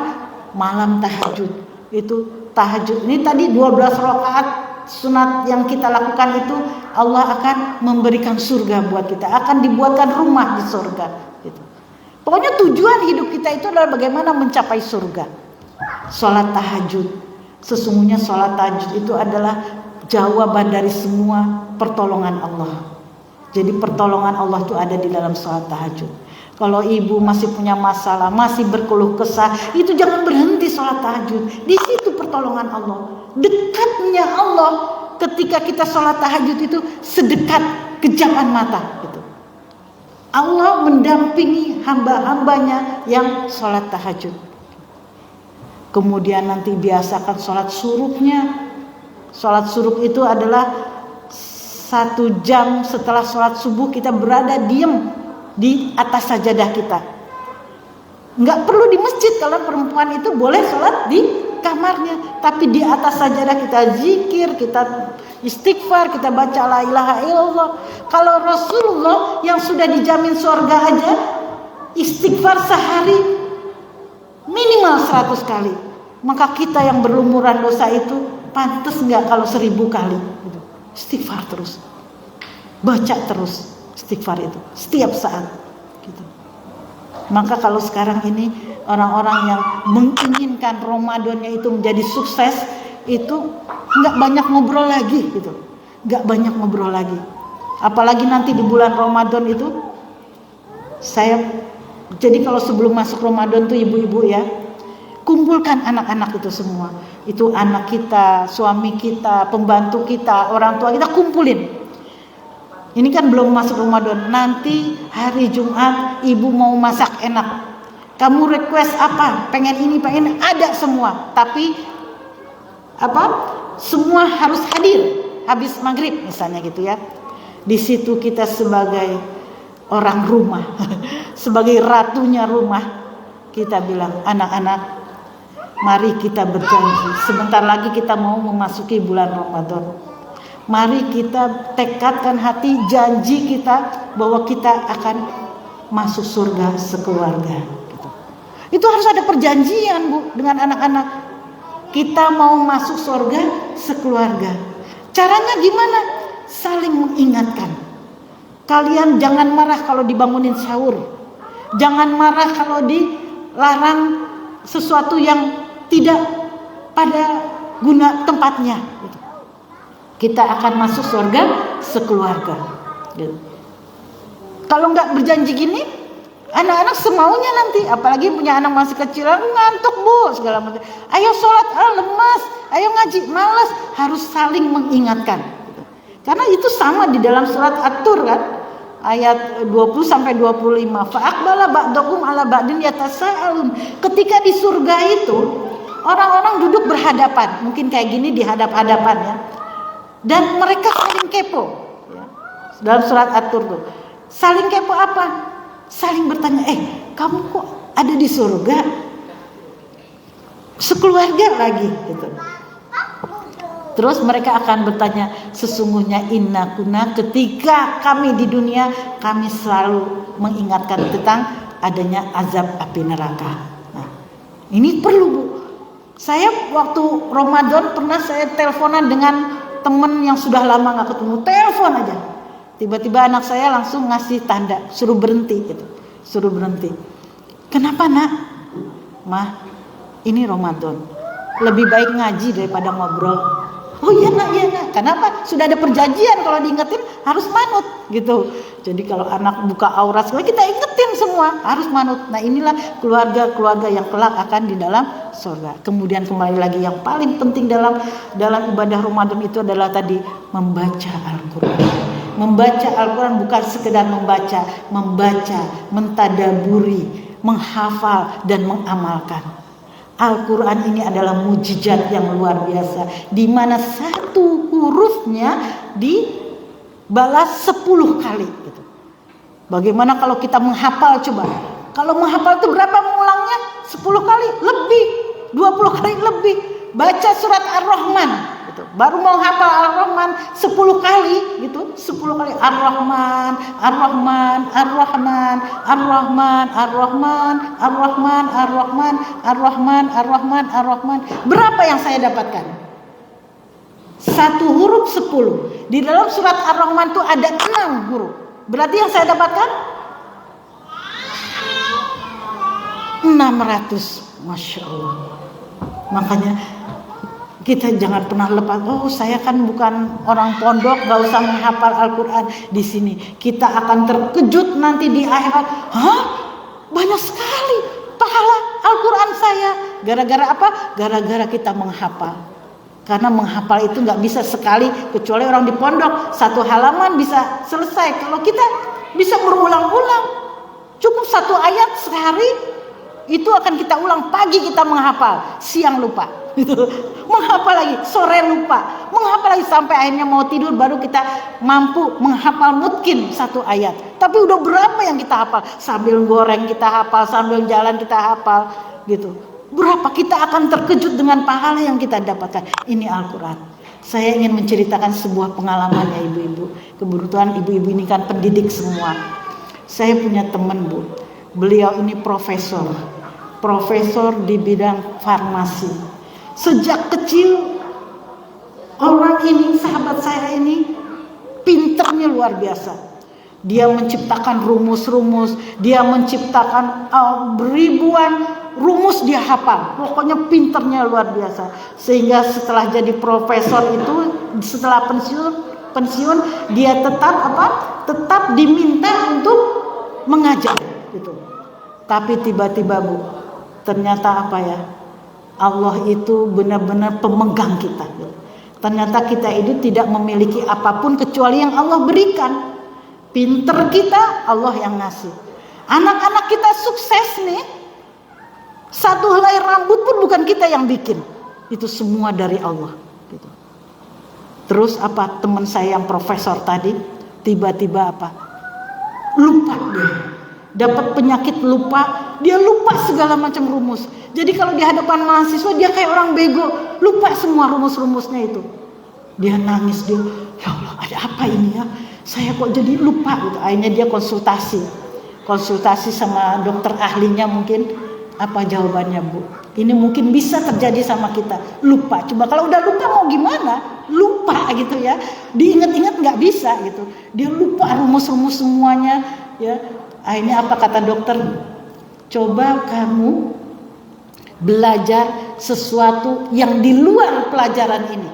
A: Malam tahajud. Itu tahajud. Ini tadi 12 rakaat sunat yang kita lakukan itu Allah akan memberikan surga buat kita. Akan dibuatkan rumah di surga. Gitu. Pokoknya tujuan hidup kita itu adalah bagaimana mencapai surga. Sholat tahajud. Sesungguhnya sholat tahajud itu adalah jawaban dari semua pertolongan Allah. Jadi pertolongan Allah itu ada di dalam sholat tahajud. Kalau ibu masih punya masalah, masih berkeluh kesah, itu jangan berhenti sholat tahajud. Di situ pertolongan Allah. Dekatnya Allah ketika kita sholat tahajud itu sedekat kejaman mata. Gitu. Allah mendampingi hamba-hambanya yang sholat tahajud. Kemudian nanti biasakan sholat suruknya. Sholat suruk itu adalah 1 jam setelah sholat subuh kita berada diam di atas sajadah kita. Nggak perlu di masjid, kalau perempuan itu boleh sholat di kamarnya. Tapi di atas sajadah kita zikir, kita istighfar, kita baca la ilaha illallah. Kalau Rasulullah yang sudah dijamin surga aja istighfar sehari minimal 100 kali. Maka kita yang berlumuran dosa itu pantas nggak kalau 1000 kali gitu. Istighfar terus, baca terus istighfar itu setiap saat gitu. Maka kalau sekarang ini orang-orang yang menginginkan Ramadannya itu menjadi sukses itu nggak banyak ngobrol lagi gitu, nggak banyak ngobrol lagi. Apalagi nanti di bulan Ramadan itu jadi kalau sebelum masuk Ramadan tuh ibu-ibu ya, kumpulkan anak-anak itu semua. Itu anak kita, suami kita, pembantu kita, orang tua kita, kumpulin. Ini kan belum masuk Ramadan. Nanti hari Jumat ibu mau masak enak. Kamu request apa? Pengen ini, pengen ada semua. Tapi semua harus hadir habis maghrib misalnya gitu ya. Di situ kita sebagai orang rumah, sebagai ratunya rumah, kita bilang, anak-anak, mari kita berjanji. Sebentar lagi kita mau memasuki bulan Ramadan. Mari kita tekadkan hati, janji kita bahwa kita akan masuk surga sekeluarga. Itu harus ada perjanjian Bu dengan anak-anak. Kita mau masuk surga sekeluarga. Caranya gimana? Saling mengingatkan. Kalian jangan marah kalau dibangunin sahur. Jangan marah kalau dilarang sesuatu yang tidak pada guna tempatnya. Kita akan masuk surga sekeluarga. Kalau nggak berjanji gini, anak-anak semaunya nanti, apalagi punya anak masih kecil, ngantuk bu, segala macam. Ayo sholat, lemas, ayo ngaji, malas. Harus saling mengingatkan. Karena itu sama di dalam surat At-Tur kan, ayat 20 sampai 25. Fa'aqbala ba'dukum ala ba'din yatasaalun. Ketika di surga itu orang-orang duduk berhadapan, mungkin kayak gini di hadap-hadapan ya. Dan mereka saling kepo. Ya. Dalam surat At-Tur tuh. Saling kepo apa? Saling bertanya, kamu kok ada di surga? Sekeluarga lagi gitu. Terus mereka akan bertanya, sesungguhnya inna kunna, ketika kami di dunia, kami selalu mengingatkan tentang adanya azab api neraka. Nah, ini perlu bu. Saya waktu Ramadan pernah saya teleponan dengan teman yang sudah lama gak ketemu, telepon aja. Tiba-tiba anak saya langsung ngasih tanda, suruh berhenti gitu. Suruh berhenti. Kenapa nak? Mah, ini Ramadan. Lebih baik ngaji daripada ngobrol. Oh iya nak, iya nak. Kenapa? Sudah ada perjanjian kalau diingetin harus manut gitu. Jadi kalau anak buka aurat kita ingetin semua harus manut. Nah inilah keluarga-keluarga yang kelak akan di dalam surga. Kemudian kembali lagi yang paling penting dalam ibadah Ramadan itu adalah tadi membaca Al-Quran. Membaca Al-Quran bukan sekedar membaca, mentadaburi, menghafal dan mengamalkan. Al-Quran ini adalah mukjizat yang luar biasa, di mana satu hurufnya dibalas 10 kali. Gitu. Bagaimana kalau kita menghafal coba? Kalau menghafal itu berapa mengulangnya? 10 kali lebih, 20 kali lebih. Baca surat Ar-Rahman. Gitu. Baru mau hafal Ar-Rahman 10 kali gitu, 10 kali Ar-Rahman, Ar-Rahman, Ar-Rahman, Ar-Rahman, Ar-Rahman, Ar-Rahman, Ar-Rahman, Ar-Rahman, Ar-Rahman, Ar-Rahman. Berapa yang saya dapatkan? Satu huruf 10. Di dalam surat Ar-Rahman itu ada 6 huruf. Berarti yang saya dapatkan 600. Masya Allah. Makanya kita jangan pernah lepas. Oh, saya kan bukan orang pondok, gak usah menghafal Al-Quran di sini. Kita akan terkejut nanti di akhirat. Hah? Banyak sekali pahala Al-Quran saya. Gara-gara apa? Gara-gara kita menghafal. Karena menghafal itu gak bisa sekali, kecuali orang di pondok. Satu halaman bisa selesai. Kalau kita bisa berulang-ulang. Cukup satu ayat sehari, itu akan kita ulang. Pagi kita menghafal, siang lupa. Menghafal lagi, sore lupa, menghafal lagi sampai akhirnya mau tidur baru kita mampu menghafal mungkin satu ayat. Tapi udah berapa yang kita hafal? Sambil goreng kita hafal, sambil jalan kita hafal, gitu. Berapa kita akan terkejut dengan pahala yang kita dapatkan. Ini Al-Quran. Saya ingin menceritakan sebuah pengalaman ya ibu-ibu. Kebetulan ibu-ibu ini kan pendidik semua. Saya punya teman bu, beliau ini profesor di bidang farmasi. Sejak kecil orang ini, sahabat saya ini pinternya luar biasa. Dia menciptakan rumus-rumus, dia menciptakan ribuan rumus dia hafal. Pokoknya pinternya luar biasa. Sehingga setelah jadi profesor itu, setelah pensiun dia tetap diminta untuk mengajar gitu. Tapi tiba-tiba bu, ternyata apa ya? Allah itu benar-benar pemegang kita. Ternyata kita itu tidak memiliki apapun kecuali yang Allah berikan. Pinter kita, Allah yang ngasih. Anak-anak kita sukses nih. Satu helai rambut pun bukan kita yang bikin. Itu semua dari Allah. Gitu. Terus apa? Teman saya yang profesor tadi tiba-tiba apa? Lupa dia. Dapat penyakit lupa, dia lupa segala macam rumus. Jadi kalau di hadapan mahasiswa dia kayak orang bego, lupa semua rumus-rumusnya itu. Dia nangis, dia, ya Allah ada apa ini ya? Saya kok jadi lupa gitu. Akhirnya dia konsultasi sama dokter ahlinya mungkin. Apa jawabannya, Bu? Ini mungkin bisa terjadi sama kita. Lupa. Coba kalau udah lupa mau gimana? Lupa gitu ya. Diingat-ingat nggak bisa gitu. Dia lupa rumus-rumus semuanya. Ya. Akhirnya apa kata dokter? Coba kamu belajar sesuatu yang di luar pelajaran ini.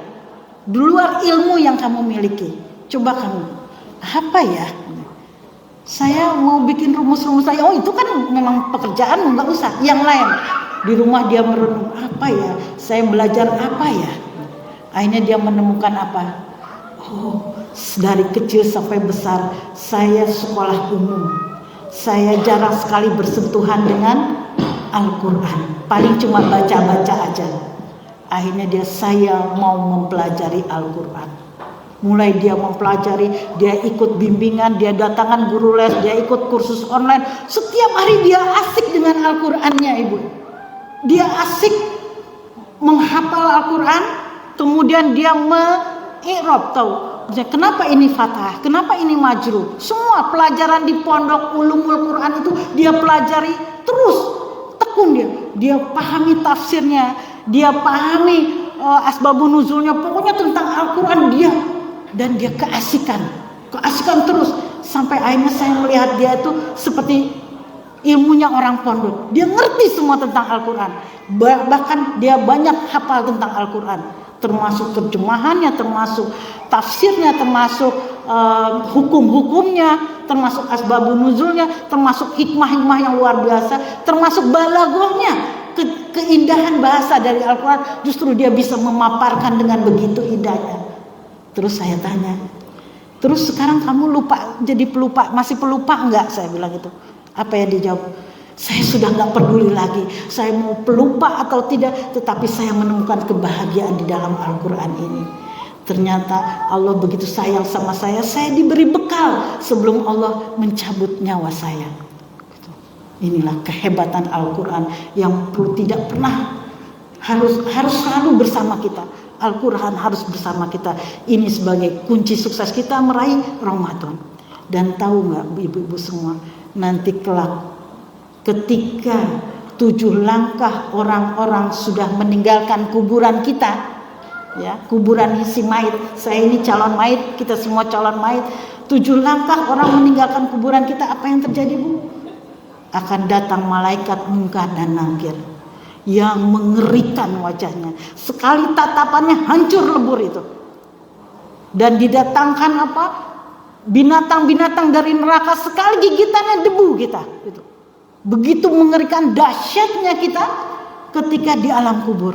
A: Di luar ilmu yang kamu miliki. Coba kamu. Apa ya? Saya mau bikin rumus-rumus saya. Oh itu kan memang pekerjaan, nggak usah. Yang lain di rumah dia merenung apa ya? Saya belajar apa ya? Akhirnya dia menemukan apa? Oh dari kecil sampai besar saya sekolah umum. Saya jarang sekali bersentuhan dengan Al-Quran. Paling cuma baca-baca aja. Akhirnya saya mau mempelajari Al-Quran. Mulai dia mempelajari, dia ikut bimbingan, dia datangan guru les, dia ikut kursus online. Setiap hari dia asik dengan Al-Qurannya, Ibu. Dia asik menghafal Al-Quran, kemudian dia me-i'rab, tahu. Kenapa ini fathah, kenapa ini majrur. Semua pelajaran di pondok ulumul Quran itu dia pelajari terus, tekun dia pahami tafsirnya, dia pahami asbabun nuzulnya, pokoknya tentang Al-Quran dan dia keasikan terus sampai akhirnya saya melihat dia itu seperti ilmunya orang pondok. Dia ngerti semua tentang Al-Quran, bahkan dia banyak hafal tentang Al-Quran, termasuk terjemahannya, termasuk tafsirnya, termasuk hukum-hukumnya, termasuk asbabun nuzulnya, termasuk hikmah-hikmah yang luar biasa, termasuk balaghahnya, keindahan bahasa dari Al-Quran. Justru dia bisa memaparkan dengan begitu indahnya. Terus saya tanya, terus sekarang kamu lupa, jadi pelupa, masih pelupa enggak? Saya bilang gitu. Apa yang dijawab? Saya sudah enggak peduli lagi, saya mau pelupa atau tidak, tetapi saya menemukan kebahagiaan di dalam Al-Quran ini. Ternyata Allah begitu sayang sama saya diberi bekal sebelum Allah mencabut nyawa saya. Inilah kehebatan Al-Quran yang tidak pernah harus selalu bersama kita. Al-Quran harus bersama kita. Ini sebagai kunci sukses kita meraih Ramadan. Dan tahu nggak ibu-ibu semua, nanti kelak ketika 7 langkah orang-orang sudah meninggalkan kuburan kita, ya, kuburan si mayit. Saya ini calon mayit, kita semua calon mayit. 7 langkah orang meninggalkan kuburan kita, apa yang terjadi, Bu? Akan datang malaikat Munkar dan Nakir yang mengerikan wajahnya, sekali tatapannya hancur lebur itu. Dan didatangkan apa? Binatang-binatang dari neraka, sekali gigitannya debu kita. Gitu. Begitu mengerikan dahsyatnya kita ketika di alam kubur.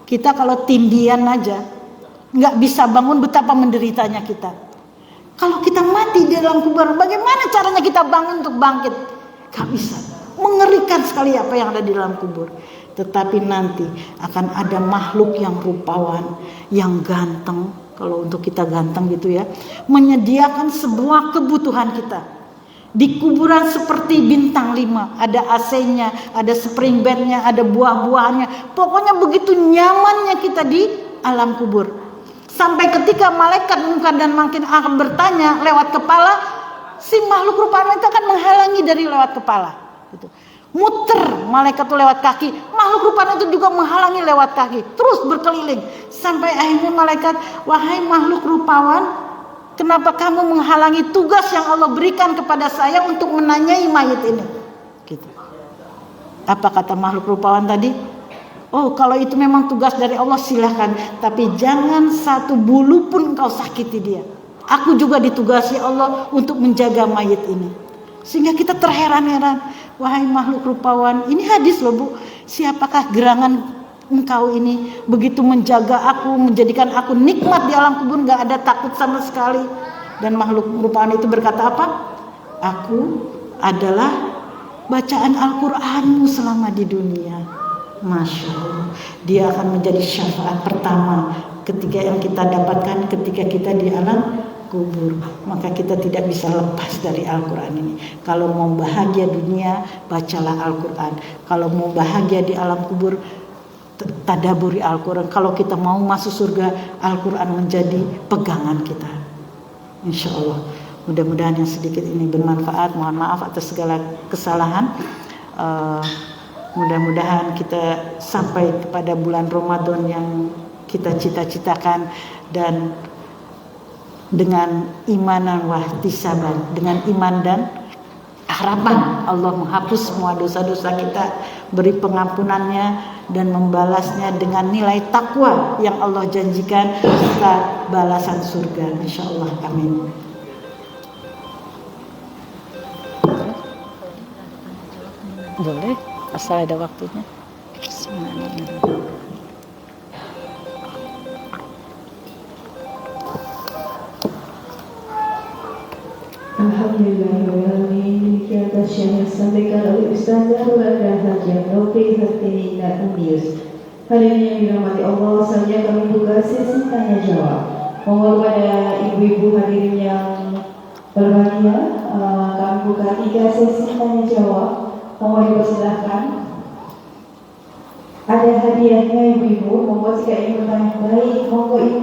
A: Kita kalau tindian aja nggak bisa bangun, betapa menderitanya kita. Kalau kita mati di dalam kubur, bagaimana caranya kita bangun untuk bangkit? Gak bisa. Mengerikan sekali apa yang ada di dalam kubur. Tetapi nanti akan ada makhluk yang rupawan, yang ganteng, kalau untuk kita ganteng gitu ya, menyediakan sebuah kebutuhan kita. Di kuburan seperti bintang 5, ada AC-nya, ada spring bed-nya, ada buah-buahannya. Pokoknya begitu nyamannya kita di alam kubur. Sampai ketika malaikat Munkar dan Nakir akan bertanya lewat kepala, si makhluk rupawan itu akan menghalangi dari lewat kepala. Gitu. Muter malaikat itu lewat kaki, makhluk rupawan itu juga menghalangi lewat kaki, terus berkeliling sampai akhirnya malaikat, wahai makhluk rupawan, kenapa kamu menghalangi tugas yang Allah berikan kepada saya untuk menanyai mayit ini? Gitu. Apa kata makhluk rupawan tadi? Oh, kalau itu memang tugas dari Allah silahkan, tapi jangan satu bulu pun engkau sakiti dia. Aku juga ditugasi Allah untuk menjaga mayit ini. Sehingga kita terheran-heran, wahai makhluk rupawan, ini hadis loh, Bu. Siapakah gerangan engkau ini begitu menjaga aku, menjadikan aku nikmat di alam kubur, gak ada takut sama sekali. Dan makhluk rupawan itu berkata apa? Aku adalah bacaan Al-Quranmu selama di dunia. Masya Allah, dia akan menjadi syafaat pertama ketika yang kita dapatkan ketika kita di alam kubur. Maka kita tidak bisa lepas dari Al-Quran ini. Kalau mau bahagia dunia, bacalah Al-Quran. Kalau mau bahagia di alam kubur, tadaburi Al-Quran. Kalau kita mau masuk surga, Al-Quran menjadi pegangan kita. Insya Allah. Mudah-mudahan yang sedikit ini bermanfaat. Mohon maaf atas segala kesalahan. Mudah-mudahan kita sampai kepada bulan Ramadan yang kita cita-citakan, dan dengan imanan wahtisaban, dengan iman dan harapan Allah menghapus semua dosa-dosa kita, beri pengampunannya dan membalasnya dengan nilai takwa yang Allah janjikan serta balasan surga, insyaallah. Amin. Boleh, asal ada waktunya. Bismillahirrahmanirrahim.
B: Alhamdulillahirrahmanirrahim. Demikian tasyah yang disampaikan oleh Ustazah Rulada Hajiah Nopri Hartini Unius. Hadirin yang dirahmati Allah, selanjutnya kami buka sesi tanya jawab. Mohon pada ibu-ibu hadirin yang berbahagia, kami buka 3 sesi tanya jawab. Mohon dipersilahkan. Ada hadiahnya ibu-ibu, mohon jika ingin bertanya baik, monggo ibu.